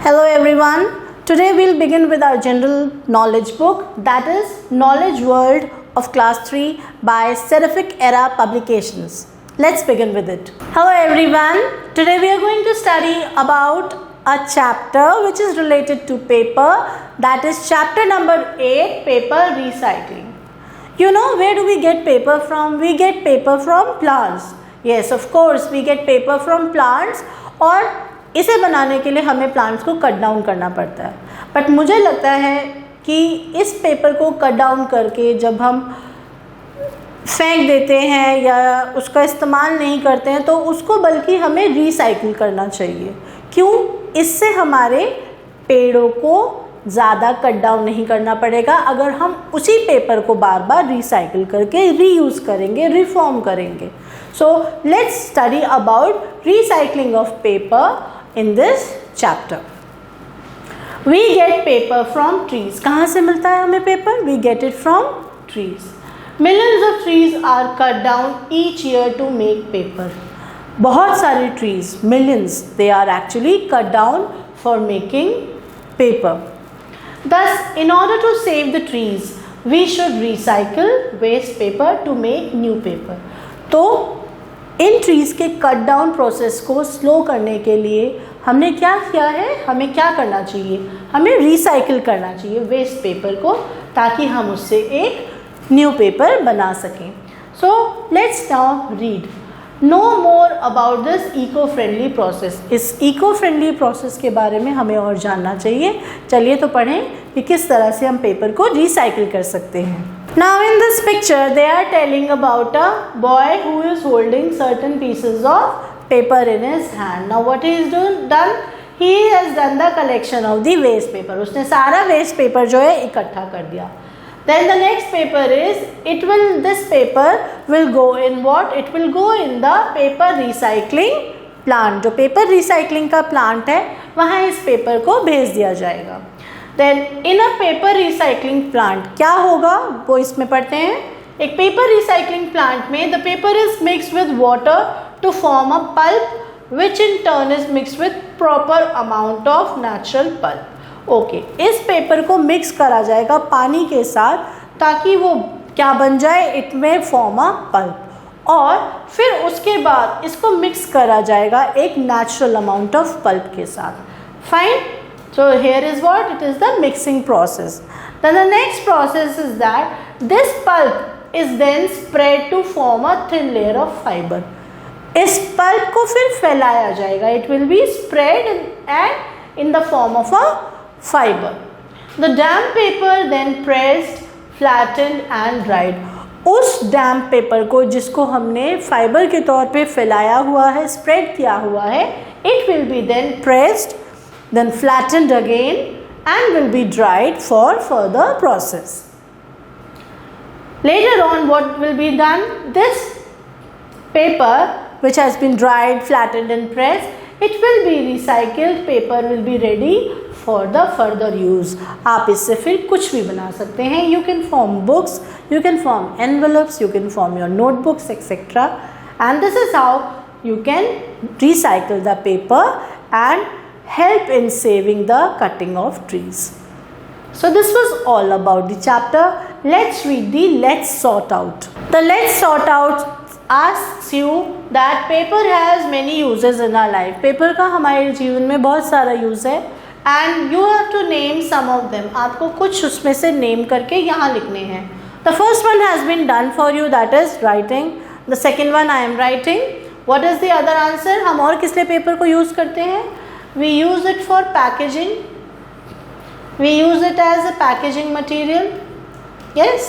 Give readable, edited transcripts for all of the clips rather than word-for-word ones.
Hello everyone. Today we'll begin with our general knowledge book, that is Knowledge World of Class 3 by Seraphic Era Publications. Let's begin with it. Hello everyone. Today we are going to study about a chapter which is related to paper, that is chapter number 8, paper recycling. You know, where do we get paper from? We get paper from plants. Yes, of course we get paper from plants, और इसे बनाने के लिए हमें plants को cut down करना पड़ता है. बट मुझे लगता है कि इस पेपर को कट डाउन करके जब हम फेंक देते हैं या उसका इस्तेमाल नहीं करते हैं तो उसको बल्कि हमें रिसाइकिल करना चाहिए. क्यों? इससे हमारे पेड़ों को ज़्यादा कट डाउन नहीं करना पड़ेगा अगर हम उसी पेपर को बार बार रिसाइकिल करके रीयूज़ करेंगे, रिफॉर्म करेंगे. So let's study about recycling of paper in this chapter. We get paper from trees. कहाँ से मिलता है हमें paper? We get it from trees. Millions of trees are cut down each year to make paper. बहुत सारे trees, millions, they are actually cut down for making paper. Thus, in order to save the trees, we should recycle waste paper to make new paper. तो इन trees के cut down process को slow करने के लिए हमने क्या किया है? हमें क्या करना चाहिए? हमें रिसाइकिल करना चाहिए वेस्ट पेपर को, ताकि हम उससे एक न्यू पेपर बना सकें. So let's now read, know more about this eco friendly process. इस इको फ्रेंडली प्रोसेस के बारे में हमें और जानना चाहिए. चलिए तो पढ़ें कि किस तरह से हम पेपर को रिसाइकिल कर सकते हैं. Now in this picture they are telling about a boy who is holding certain pieces of paper in his hand. Now what he is done? He has done the collection of the waste paper. उसने सारा waste paper जो है इकट्ठा कर दिया. Then the next paper is, this paper will go in what? It will go in the paper recycling plant. जो paper recycling का plant है वहाँ इस paper को भेज दिया जाएगा. Then in a paper recycling plant क्या होगा वो इसमें पढ़ते हैं. एक paper recycling plant में the paper is mixed with water to form a pulp which in turn is mixed with proper amount of natural pulp. Okay, इस paper को मिक्स करा जाएगा पानी के साथ ताकि वो क्या बन जाए? इट में फॉर्म अ पल्प. और फिर उसके बाद इसको मिक्स करा जाएगा एक नेचुरल अमाउंट ऑफ पल्प के साथ. Fine. So here is what? It is the mixing process. Then the next process is that this pulp is then spread to form a thin layer of fiber. इस pulp को फिर फैलाया जाएगा. It will be spread and in the form of a fiber. The damp paper then pressed, flattened and dried. उस damp paper को जिसको हमने fiber के तौर पे फैलाया हुआ है, spread किया हुआ है, it will be then pressed, then flattened again and will be dried for further process. Later on what will be done? This paper which has been dried, flattened and pressed, it will be recycled. Paper will be ready for the further use. आप इससे फिर कुछ भी बना सकते हैं. You can form books, you can form envelopes, you can form your notebooks, etc. And this is how you can recycle the paper and help in saving the cutting of trees. So this was all about the chapter. Let's read the let's sort out. The let's sort out asks you that paper has many uses in our life. Paper का हमारे जीवन में बहुत सारा use है and you have to name some of them. आपको कुछ उसमें से नेम करके यहाँ लिखने हैं. The first one has been done for you, that is writing. The second one I am writing. What is the other answer? हम और किस लिए पेपर को यूज़ करते हैं? We use it for packaging. We use it as a packaging material. Yes.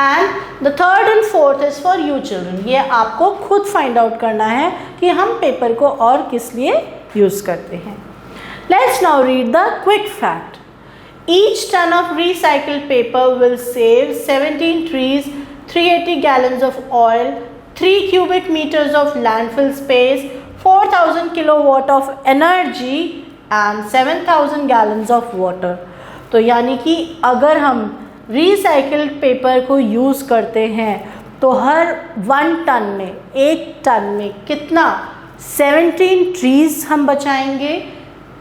And the third and fourth is for you children. ये आपको खुद find out करना है कि हम पेपर को और किस लिए यूज़ करते हैं. Let's now read the quick fact. Each ton of recycled paper will save 17 trees, 380 gallons of oil, 3 cubic meters of landfill space, 4,000 kilowatt of energy and 7,000 gallons of water. तो यानी कि अगर हम रिसाइकिल्ड पेपर को use करते हैं तो हर 1 ton में, 1 टन में कितना? 17 ट्रीज़ हम बचाएंगे,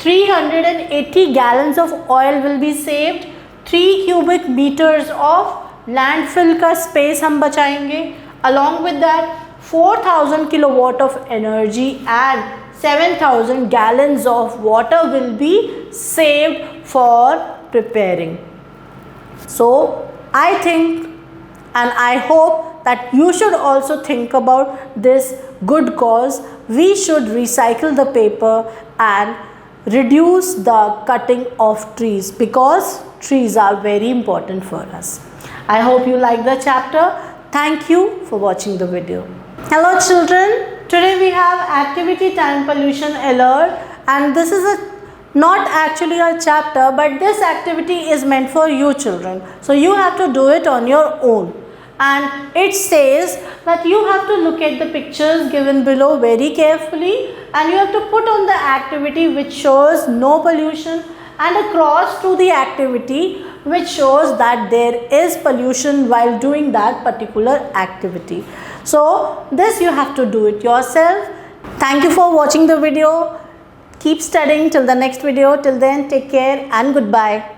380 gallons of oil will be saved, 3 cubic meters of landfill का space हम बचाएंगे, along with that 4000 kilowatt of energy and 7000 gallons of water will be saved for preparing. So I think and I hope that you should also think about this good cause. We should recycle the paper and reduce the cutting of trees because trees are very important for us. I hope you like the chapter. Thank you for watching the video. Hello children, today we have activity time pollution alert, and this is not actually a chapter, but this activity is meant for you children. So you have to do it on your own. And it says that you have to look at the pictures given below very carefully, and you have to put on the activity which shows no pollution and a cross to the activity which shows that there is pollution while doing that particular activity. So this you have to do it yourself. Thank you for watching the video. Keep studying till the next video. Till then, take care and goodbye.